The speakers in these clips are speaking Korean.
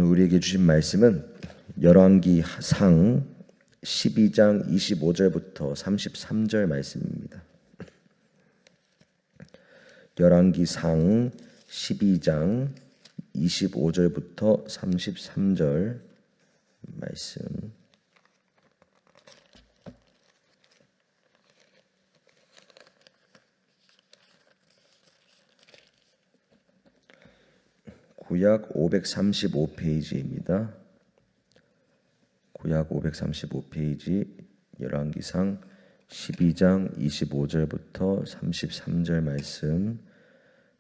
오늘 우리에게 주신 말씀은 열왕기상 12장 25절부터 33절 말씀입니다. 열왕기상 12장 25절부터 33절 말씀. 구약 535페이지입니다. 구약 535페이지 열왕기상 12장 25절부터 33절 말씀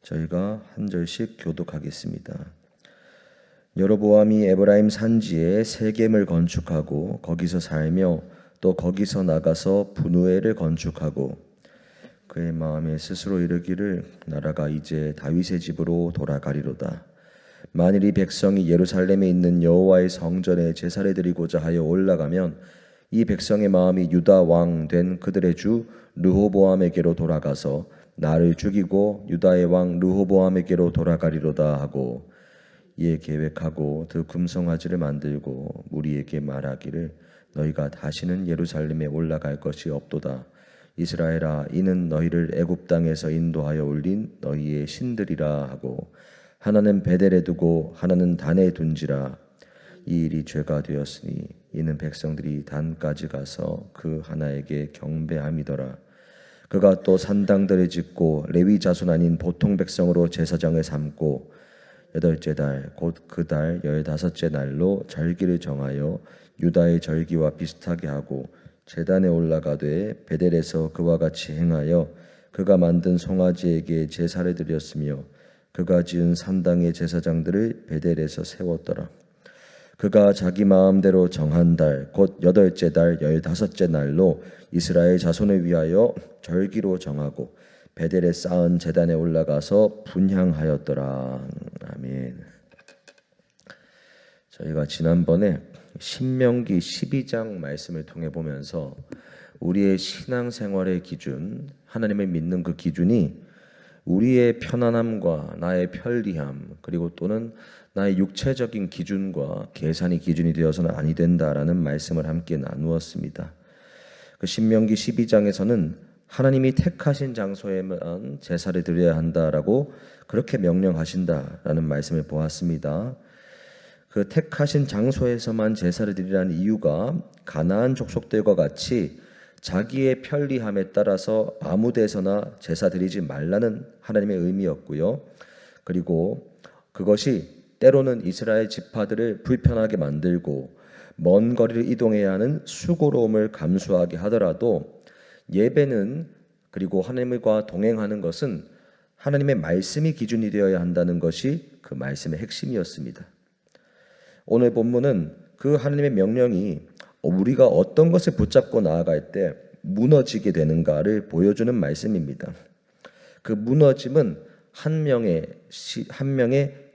저희가 한 절씩 교독하겠습니다. 여로보암이 에브라임 산지에 세겜을 건축하고 거기서 살며 또 거기서 나가서 분우엘을 건축하고 그의 마음에 스스로 이르기를 나라가 이제 다윗의 집으로 돌아가리로다. 만일 이 백성이 예루살렘에 있는 여호와의 성전에 제사를 드리고자 하여 올라가면 이 백성의 마음이 유다 왕 된 그들의 주 르호보암에게로 돌아가서 나를 죽이고 유다의 왕 르호보암에게로 돌아가리로다 하고 이에 계획하고 그 금송아지를 만들고 무리에게 말하기를 너희가 다시는 예루살렘에 올라갈 것이 없도다. 이스라엘아, 이는 너희를 애굽 땅에서 인도하여 올린 너희의 신들이라 하고 하나는 베델에 두고 하나는 단에 둔지라. 이 일이 죄가 되었으니 이는 백성들이 단까지 가서 그 하나에게 경배함이더라. 그가 또 산당들을 짓고 레위 자손 아닌 보통 백성으로 제사장을 삼고 8째 달 곧 그 달 15째 날로 절기를 정하여 유다의 절기와 비슷하게 하고 제단에 올라가되 베델에서 그와 같이 행하여 그가 만든 송아지에게 제사를 드렸으며 그가 지은 산당의 제사장들을 베델에서 세웠더라. 그가 자기 마음대로 정한 달 곧 8째 달 15째 날로 이스라엘 자손을 위하여 절기로 정하고 베델에 쌓은 제단에 올라가서 분향하였더라. 아멘. 저희가 지난번에 신명기 12장 말씀을 통해 보면서 우리의 신앙생활의 기준, 하나님을 믿는 그 기준이 우리의 편안함과 나의 편리함 그리고 또는 나의 육체적인 기준과 계산이 기준이 되어서는 아니 된다라는 말씀을 함께 나누었습니다. 그 신명기 12장에서는 하나님이 택하신 장소에만 제사를 드려야 한다라고 그렇게 명령하신다라는 말씀을 보았습니다. 그 택하신 장소에서만 제사를 드리라는 이유가 가나안 족속들과 같이 자기의 편리함에 따라서 아무 데서나 제사 드리지 말라는 하나님의 의미였고요. 그리고 그것이 때로는 이스라엘 지파들을 불편하게 만들고 먼 거리를 이동해야 하는 수고로움을 감수하게 하더라도 예배는 그리고 하나님과 동행하는 것은 하나님의 말씀이 기준이 되어야 한다는 것이 그 말씀의 핵심이었습니다. 오늘 본문은 그 하나님의 명령이 우리가 어떤 것을 붙잡고 나아갈 때 무너지게 되는가를 보여주는 말씀입니다. 그 무너짐은 한 명의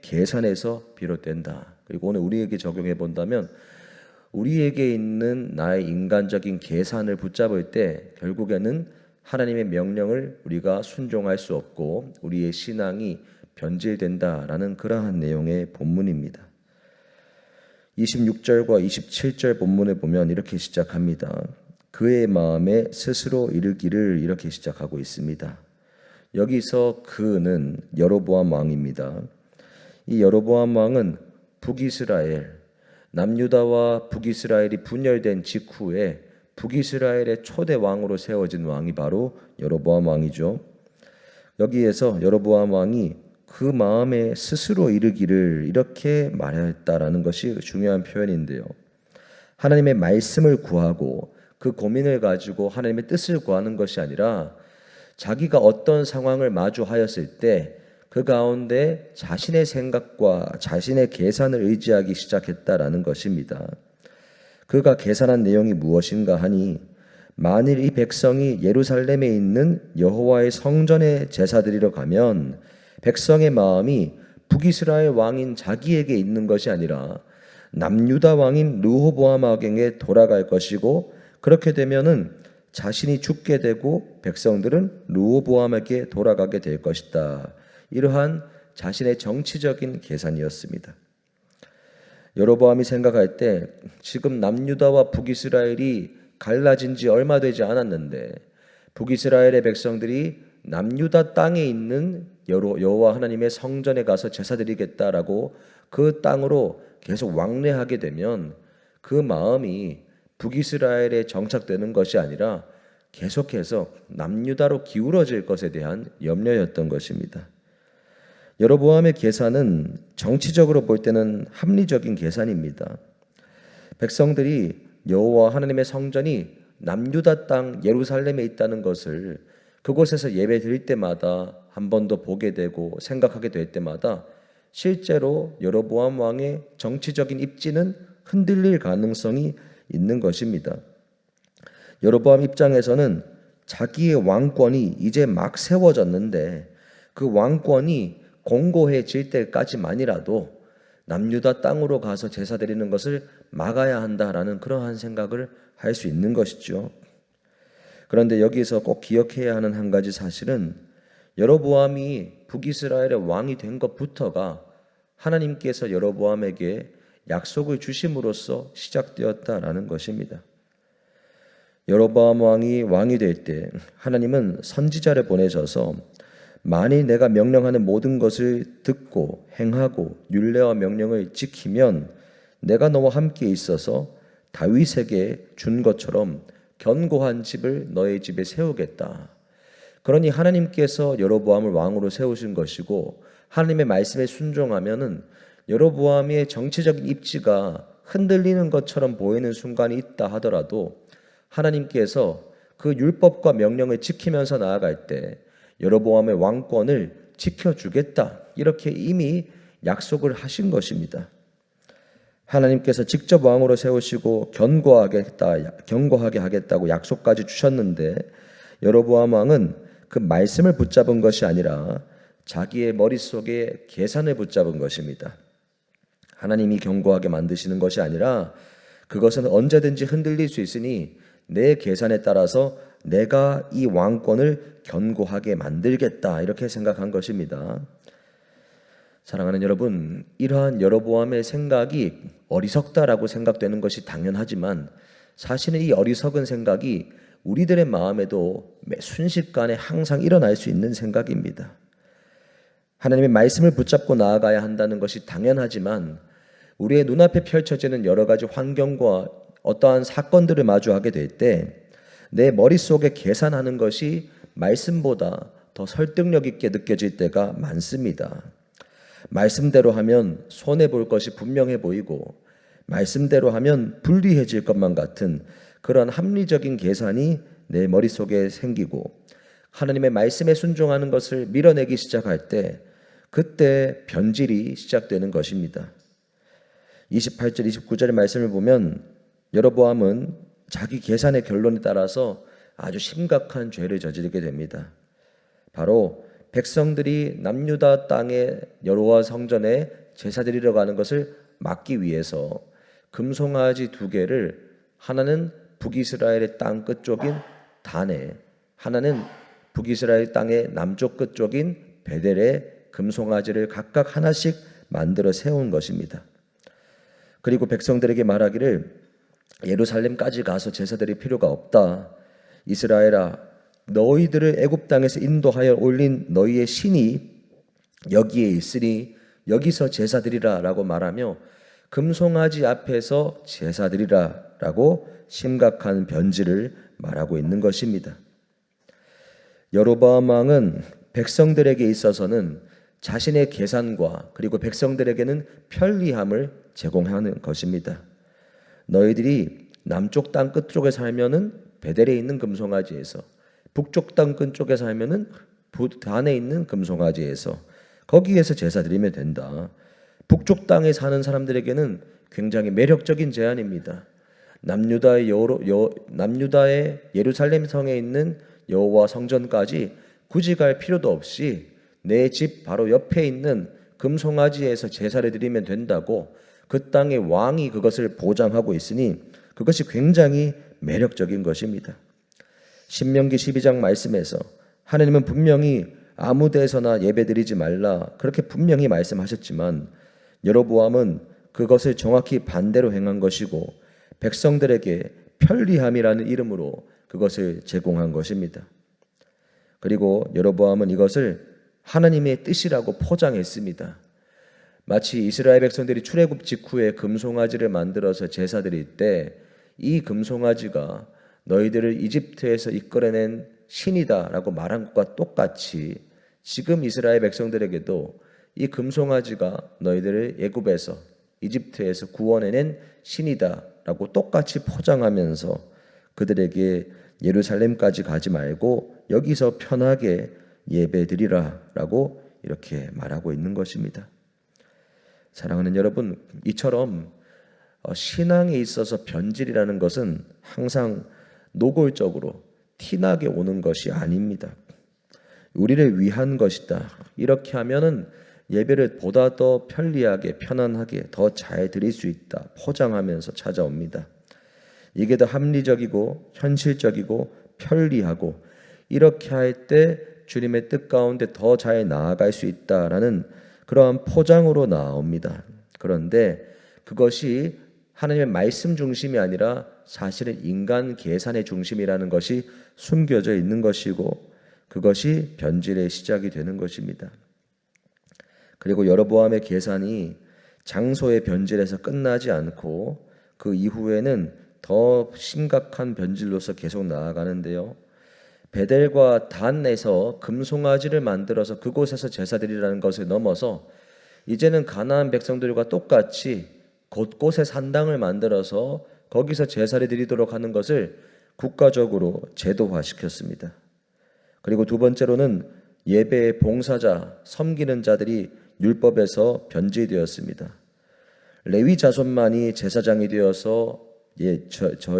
계산에서 비롯된다. 그리고 오늘 우리에게 적용해 본다면 우리에게 있는 나의 인간적인 계산을 붙잡을 때 결국에는 하나님의 명령을 우리가 순종할 수 없고 우리의 신앙이 변질된다라는 그러한 내용의 본문입니다. 26절과 27절 본문을 보면 이렇게 시작합니다. 그의 마음에 스스로 이르기를 이렇게 시작하고 있습니다. 여기서 그는 여로보암 왕입니다. 이 여로보암 왕은 북이스라엘, 남유다와 북이스라엘이 분열된 직후에 북이스라엘의 초대 왕으로 세워진 왕이 바로 여로보암 왕이죠. 여기에서 여로보암 왕이 그 마음에 스스로 이르기를 이렇게 말했다라는 것이 중요한 표현인데요. 하나님의 말씀을 구하고 그 고민을 가지고 하나님의 뜻을 구하는 것이 아니라 자기가 어떤 상황을 마주하였을 때 그 가운데 자신의 생각과 자신의 계산을 의지하기 시작했다라는 것입니다. 그가 계산한 내용이 무엇인가 하니 만일 이 백성이 예루살렘에 있는 여호와의 성전에 제사 드리러 가면 백성의 마음이 북이스라엘 왕인 자기에게 있는 것이 아니라 남유다 왕인 르호보암에게 돌아갈 것이고 그렇게 되면은 자신이 죽게 되고 백성들은 르호보암에게 돌아가게 될 것이다. 이러한 자신의 정치적인 계산이었습니다. 여로보암이 생각할 때 지금 남유다와 북이스라엘이 갈라진 지 얼마 되지 않았는데 북이스라엘의 백성들이 남유다 땅에 있는 여호와 하나님의 성전에 가서 제사드리겠다라고 그 땅으로 계속 왕래하게 되면 그 마음이 북이스라엘에 정착되는 것이 아니라 계속해서 남유다로 기울어질 것에 대한 염려였던 것입니다. 여로보암의 계산은 정치적으로 볼 때는 합리적인 계산입니다. 백성들이 여호와 하나님의 성전이 남유다 땅 예루살렘에 있다는 것을 그곳에서 예배 드릴 때마다 한 번 더 보게 되고 생각하게 될 때마다 실제로 여로보암 왕의 정치적인 입지는 흔들릴 가능성이 있는 것입니다. 여로보암 입장에서는 자기의 왕권이 이제 막 세워졌는데 그 왕권이 공고해질 때까지만이라도 남유다 땅으로 가서 제사 드리는 것을 막아야 한다라는 그러한 생각을 할 수 있는 것이죠. 그런데 여기서 꼭 기억해야 하는 한 가지 사실은 여로보암이 북이스라엘의 왕이 된 것부터가 하나님께서 여로보암에게 약속을 주심으로써 시작되었다라는 것입니다. 여로보암 왕이 될 때 하나님은 선지자를 보내셔서 만일 내가 명령하는 모든 것을 듣고 행하고 율례와 명령을 지키면 내가 너와 함께 있어서 다윗에게 준 것처럼 견고한 집을 너의 집에 세우겠다. 그러니 하나님께서 여로보암을 왕으로 세우신 것이고 하나님의 말씀에 순종하면은 여로보암의 정치적인 입지가 흔들리는 것처럼 보이는 순간이 있다 하더라도 하나님께서 그 율법과 명령을 지키면서 나아갈 때 여로보암의 왕권을 지켜주겠다. 이렇게 이미 약속을 하신 것입니다. 하나님께서 직접 왕으로 세우시고 견고하게 하겠다고 약속까지 주셨는데 여로보암 왕은 그 말씀을 붙잡은 것이 아니라 자기의 머릿속에 계산을 붙잡은 것입니다. 하나님이 견고하게 만드시는 것이 아니라 그것은 언제든지 흔들릴 수 있으니 내 계산에 따라서 내가 이 왕권을 견고하게 만들겠다 이렇게 생각한 것입니다. 사랑하는 여러분, 이러한 여로보암의 생각이 어리석다라고 생각되는 것이 당연하지만 사실은 이 어리석은 생각이 우리들의 마음에도 순식간에 항상 일어날 수 있는 생각입니다. 하나님의 말씀을 붙잡고 나아가야 한다는 것이 당연하지만 우리의 눈앞에 펼쳐지는 여러 가지 환경과 어떠한 사건들을 마주하게 될 때 내 머릿속에 계산하는 것이 말씀보다 더 설득력 있게 느껴질 때가 많습니다. 말씀대로 하면 손해볼 것이 분명해 보이고 말씀대로 하면 불리해질 것만 같은 그런 합리적인 계산이 내 머릿속에 생기고 하나님의 말씀에 순종하는 것을 밀어내기 시작할 때 그때 변질이 시작되는 것입니다. 28절 29절의 말씀을 보면 여로보암은 자기 계산의 결론에 따라서 아주 심각한 죄를 저지르게 됩니다. 바로 백성들이 남유다 땅의 여호와 성전에 제사 드리러 가는 것을 막기 위해서 금송아지 2개를 하나는 북이스라엘의 땅 끝쪽인 단에 하나는 북이스라엘 땅의 남쪽 끝쪽인 베델에 금송아지를 각각 하나씩 만들어 세운 것입니다. 그리고 백성들에게 말하기를 예루살렘까지 가서 제사 드릴 필요가 없다. 이스라엘아, 너희들을 애굽 땅에서 인도하여 올린 너희의 신이 여기에 있으니 여기서 제사 드리라라고 말하며 금송아지 앞에서 제사 드리라라고 심각한 변질을 말하고 있는 것입니다. 여로보암 왕은 백성들에게 있어서는 자신의 계산과 그리고 백성들에게는 편리함을 제공하는 것입니다. 너희들이 남쪽 땅 끝쪽에 살면은 베델에 있는 금송아지에서, 북쪽 땅 끝쪽에 살면은 단에 있는 금송아지에서 거기에서 제사 드리면 된다. 북쪽 땅에 사는 사람들에게는 굉장히 매력적인 제안입니다. 남유다의 예루살렘 성에 있는 여호와 성전까지 굳이 갈 필요도 없이 내 집 바로 옆에 있는 금송아지에서 제사를 드리면 된다고 그 땅의 왕이 그것을 보장하고 있으니 그것이 굉장히 매력적인 것입니다. 신명기 12장 말씀에서 하나님은 분명히 아무 데서나 예배드리지 말라 그렇게 분명히 말씀하셨지만 여로보암은 그것을 정확히 반대로 행한 것이고 백성들에게 편리함이라는 이름으로 그것을 제공한 것입니다. 그리고 여로보암은 이것을 하나님의 뜻이라고 포장했습니다. 마치 이스라엘 백성들이 출애굽 직후에 금송아지를 만들어서 제사 드릴 때 이 금송아지가 너희들을 이집트에서 이끌어낸 신이다라고 말한 것과 똑같이 지금 이스라엘 백성들에게도 이 금송아지가 너희들을 애굽에서 이집트에서 구원해낸 신이다라고 똑같이 포장하면서 그들에게 예루살렘까지 가지 말고 여기서 편하게 예배드리라라고 이렇게 말하고 있는 것입니다. 사랑하는 여러분, 이처럼 신앙에 있어서 변질이라는 것은 항상 노골적으로 티나게 오는 것이 아닙니다. 우리를 위한 것이다. 이렇게 하면은 예배를 보다 더 편리하게 편안하게 더 잘 드릴 수 있다. 포장하면서 찾아옵니다. 이게 더 합리적이고 현실적이고 편리하고 이렇게 할 때 주님의 뜻 가운데 더 잘 나아갈 수 있다라는 그러한 포장으로 나옵니다. 그런데 그것이 하나님의 말씀 중심이 아니라 사실은 인간 계산의 중심이라는 것이 숨겨져 있는 것이고 그것이 변질의 시작이 되는 것입니다. 그리고 여로보암의 계산이 장소의 변질에서 끝나지 않고 그 이후에는 더 심각한 변질로서 계속 나아가는데요. 베델과 단에서 금송아지를 만들어서 그곳에서 제사드리라는 것을 넘어서 이제는 가나안 백성들과 똑같이 곳곳에 산당을 만들어서 거기서 제사를 드리도록 하는 것을 국가적으로 제도화시켰습니다. 그리고 두 번째로는 예배의 봉사자, 섬기는 자들이 율법에서 변질되었습니다. 레위 자손만이 제사장이 되어서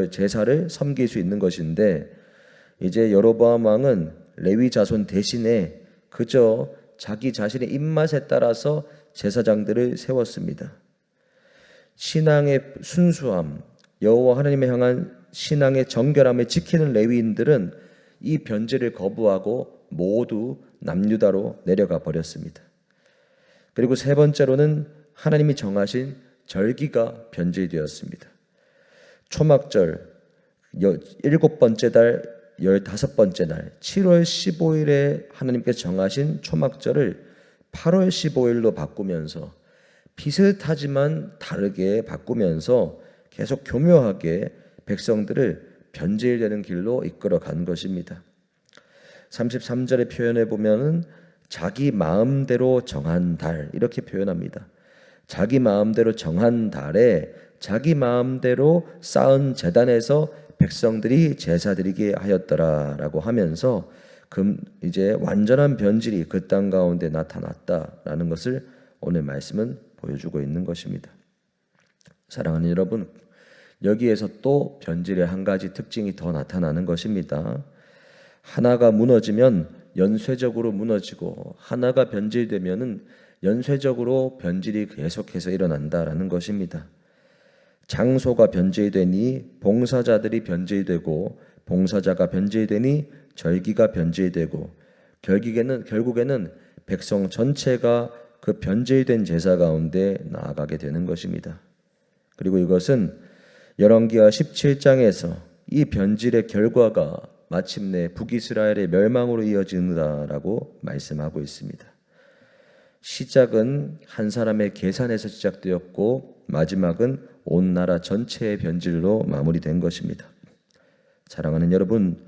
제사를 섬길 수 있는 것인데 이제 여로보암 왕은 레위 자손 대신에 그저 자기 자신의 입맛에 따라서 제사장들을 세웠습니다. 신앙의 순수함, 여호와 하나님을 향한 신앙의 정결함을 지키는 레위인들은 이 변질을 거부하고 모두 남유다로 내려가 버렸습니다. 그리고 세 번째로는 하나님이 정하신 절기가 변질되었습니다. 초막절 7번째 달 15번째 날 7월 15일에 하나님께서 정하신 초막절을 8월 15일로 바꾸면서 비슷하지만 다르게 바꾸면서 계속 교묘하게 백성들을 변질되는 길로 이끌어 간 것입니다. 33절의 표현에 보면은 자기 마음대로 정한 달 이렇게 표현합니다. 자기 마음대로 정한 달에 자기 마음대로 쌓은 제단에서 백성들이 제사드리게 하였더라라고 하면서 이제 완전한 변질이 그 땅 가운데 나타났다라는 것을 오늘 말씀은 보여주고 있는 것입니다. 사랑하는 여러분, 여기에서 또 변질의 한 가지 특징이 더 나타나는 것입니다. 하나가 무너지면 연쇄적으로 무너지고 하나가 변질되면은 연쇄적으로 변질이 계속해서 일어난다라는 것입니다. 장소가 변질되니 봉사자들이 변질되고 봉사자가 변질되니 절기가 변질되고 결국에는 백성 전체가 그 변질된 제사 가운데 나아가게 되는 것입니다. 그리고 이것은 열왕기하 17장에서 이 변질의 결과가 마침내 북이스라엘의 멸망으로 이어진다라고 말씀하고 있습니다. 시작은 한 사람의 계산에서 시작되었고 마지막은 온 나라 전체의 변질로 마무리된 것입니다. 사랑하는 여러분,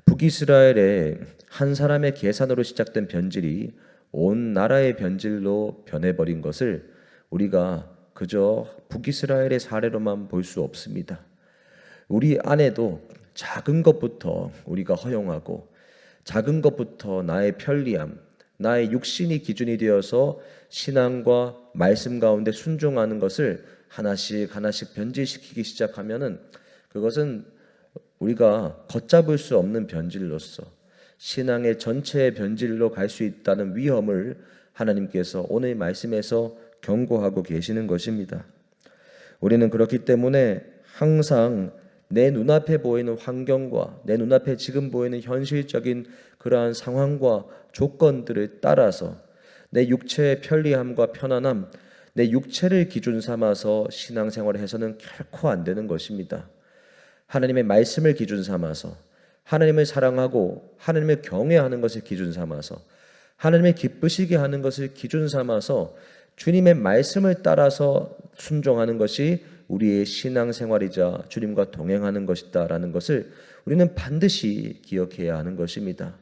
북이스라엘의 한 사람의 계산으로 시작된 변질이 온 나라의 변질로 변해버린 것을 우리가 그저 북이스라엘의 사례로만 볼 수 없습니다. 우리 안에도 작은 것부터 우리가 허용하고 작은 것부터 나의 편리함, 나의 육신이 기준이 되어서 신앙과 말씀 가운데 순종하는 것을 하나씩 변질시키기 시작하면은 그것은 우리가 걷잡을 수 없는 변질로서 신앙의 전체의 변질로 갈 수 있다는 위험을 하나님께서 오늘 말씀에서 경고하고 계시는 것입니다. 우리는 그렇기 때문에 항상 내 눈앞에 보이는 환경과 내 눈앞에 지금 보이는 현실적인 그러한 상황과 조건들을 따라서 내 육체의 편리함과 편안함, 내 육체를 기준 삼아서 신앙생활을 해서는 결코 안 되는 것입니다. 하나님의 말씀을 기준 삼아서, 하나님을 사랑하고 하나님을 경외하는 것을 기준 삼아서, 하나님의 기쁘시게 하는 것을 기준 삼아서 주님의 말씀을 따라서 순종하는 것이 우리의 신앙생활이자 주님과 동행하는 것이다라는 것을 우리는 반드시 기억해야 하는 것입니다.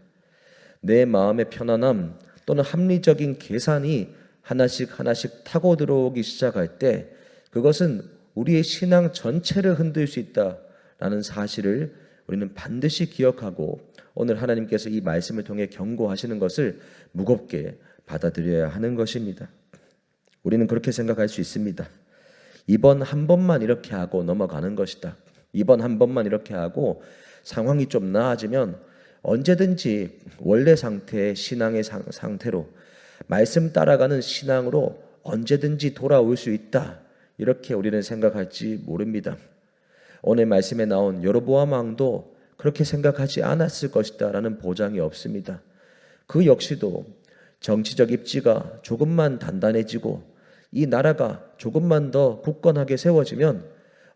내 마음의 편안함 또는 합리적인 계산이 하나씩 하나씩 타고 들어오기 시작할 때 그것은 우리의 신앙 전체를 흔들 수 있다라는 사실을 우리는 반드시 기억하고 오늘 하나님께서 이 말씀을 통해 경고하시는 것을 무겁게 받아들여야 하는 것입니다. 우리는 그렇게 생각할 수 있습니다. 이번 한 번만 이렇게 하고 넘어가는 것이다. 이번 한 번만 이렇게 하고 상황이 좀 나아지면 언제든지 원래 상태의 신앙의 상태로 말씀 따라가는 신앙으로 언제든지 돌아올 수 있다. 이렇게 우리는 생각할지 모릅니다. 오늘 말씀에 나온 여로보암 왕도 그렇게 생각하지 않았을 것이다 라는 보장이 없습니다. 그 역시도 정치적 입지가 조금만 단단해지고 이 나라가 조금만 더 굳건하게 세워지면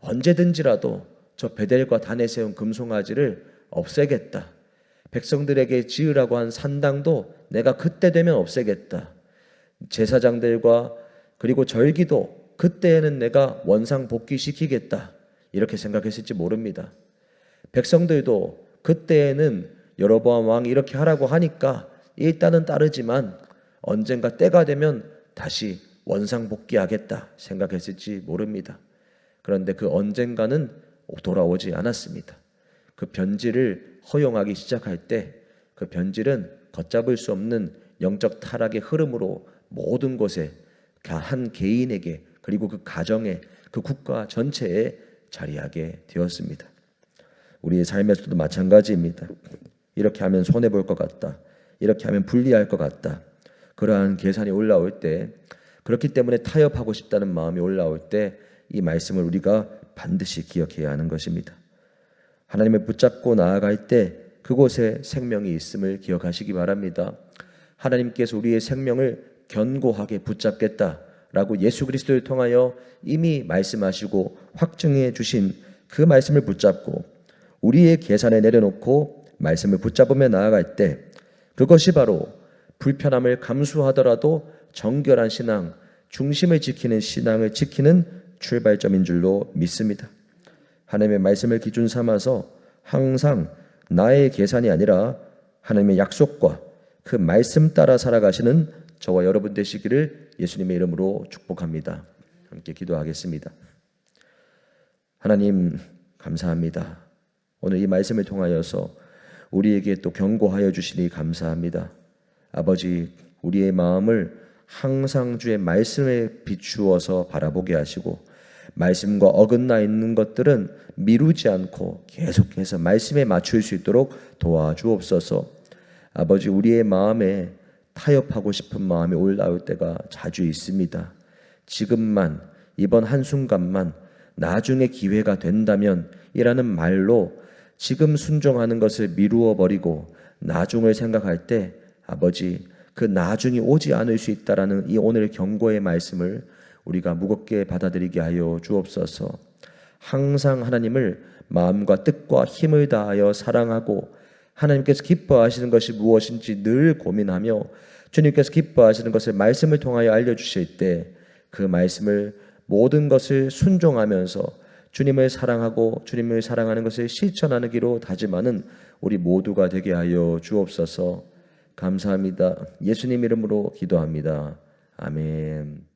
언제든지라도 저 베델과 단에 세운 금송아지를 없애겠다. 백성들에게 지으라고 한 산당도 내가 그때 되면 없애겠다. 제사장들과 그리고 절기도 그때에는 내가 원상 복귀시키겠다. 이렇게 생각했을지 모릅니다. 백성들도 그때에는 여로보암 왕이 이렇게 하라고 하니까 일단은 따르지만 언젠가 때가 되면 다시 원상 복귀하겠다 생각했을지 모릅니다. 그런데 그 언젠가는 돌아오지 않았습니다. 그 변질을 허용하기 시작할 때 그 변질은 걷잡을 수 없는 영적 타락의 흐름으로 모든 곳에 한 개인에게 그리고 그 가정에 그 국가 전체에 자리하게 되었습니다. 우리의 삶에서도 마찬가지입니다. 이렇게 하면 손해볼 것 같다. 이렇게 하면 불리할 것 같다. 그러한 계산이 올라올 때 그렇기 때문에 타협하고 싶다는 마음이 올라올 때 이 말씀을 우리가 반드시 기억해야 하는 것입니다. 하나님을 붙잡고 나아갈 때 그곳에 생명이 있음을 기억하시기 바랍니다. 하나님께서 우리의 생명을 견고하게 붙잡겠다라고 예수 그리스도를 통하여 이미 말씀하시고 확증해 주신 그 말씀을 붙잡고 우리의 계산에 내려놓고 말씀을 붙잡으며 나아갈 때 그것이 바로 불편함을 감수하더라도 정결한 신앙, 중심을 지키는 신앙을 지키는 출발점인 줄로 믿습니다. 하나님의 말씀을 기준 삼아서 항상 나의 계산이 아니라 하나님의 약속과 그 말씀 따라 살아가시는 저와 여러분 되시기를 예수님의 이름으로 축복합니다. 함께 기도하겠습니다. 하나님 감사합니다. 오늘 이 말씀을 통하여서 우리에게 또 경고하여 주시니 감사합니다. 아버지, 우리의 마음을 항상 주의 말씀에 비추어서 바라보게 하시고 말씀과 어긋나 있는 것들은 미루지 않고 계속해서 말씀에 맞출 수 있도록 도와주옵소서. 아버지, 우리의 마음에 타협하고 싶은 마음이 올라올 때가 자주 있습니다. 지금만, 이번 한순간만, 나중에 기회가 된다면 이라는 말로 지금 순종하는 것을 미루어 버리고 나중을 생각할 때 아버지, 그 나중이 오지 않을 수 있다라는 이 오늘 경고의 말씀을 우리가 무겁게 받아들이게 하여 주옵소서. 항상 하나님을 마음과 뜻과 힘을 다하여 사랑하고 하나님께서 기뻐하시는 것이 무엇인지 늘 고민하며 주님께서 기뻐하시는 것을 말씀을 통하여 알려주실 때 그 말씀을 모든 것을 순종하면서 주님을 사랑하고 주님을 사랑하는 것을 실천하는 기로 다짐하는 우리 모두가 되게 하여 주옵소서. 감사합니다. 예수님 이름으로 기도합니다. 아멘.